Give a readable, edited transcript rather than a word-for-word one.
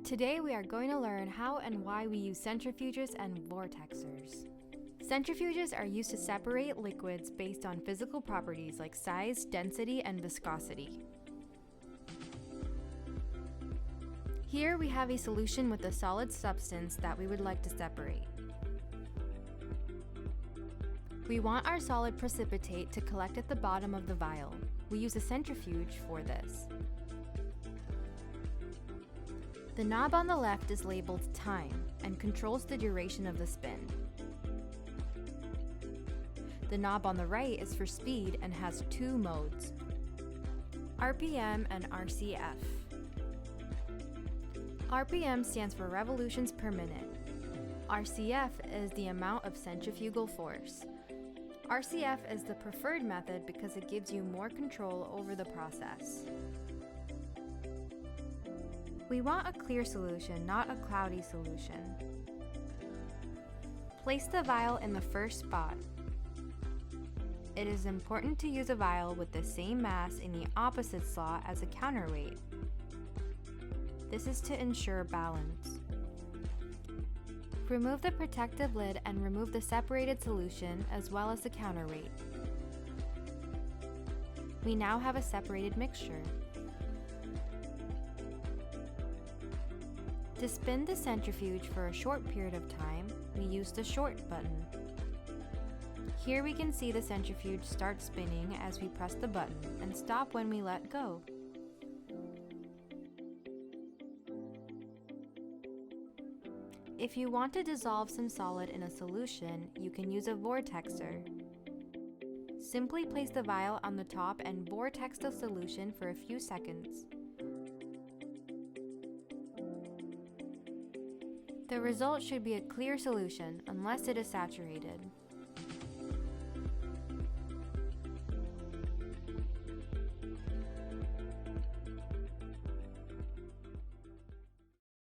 Today we are going to learn how and why we use centrifuges and vortexers. Centrifuges are used to separate liquids based on physical properties like size, density, and viscosity. Here we have a solution with a solid substance that we would like to separate. We want our solid precipitate to collect at the bottom of the vial. We use a centrifuge for this. The knob on the left is labeled time and controls the duration of the spin. The knob on the right is for speed and has two modes, RPM and RCF. RPM stands for revolutions per minute. RCF is the amount of centrifugal force. RCF is the preferred method because it gives you more control over the process. We want a clear solution, not a cloudy solution. Place the vial in the first spot. It is important to use a vial with the same mass in the opposite slot as a counterweight. This is to ensure balance. Remove the protective lid and remove the separated solution as well as the counterweight. We now have a separated mixture. To spin the centrifuge for a short period of time, we use the short button. Here we can see the centrifuge start spinning as we press the button and stop when we let go. If you want to dissolve some solid in a solution, you can use a vortexer. Simply place the vial on the top and vortex the solution for a few seconds. The result should be a clear solution unless it is saturated.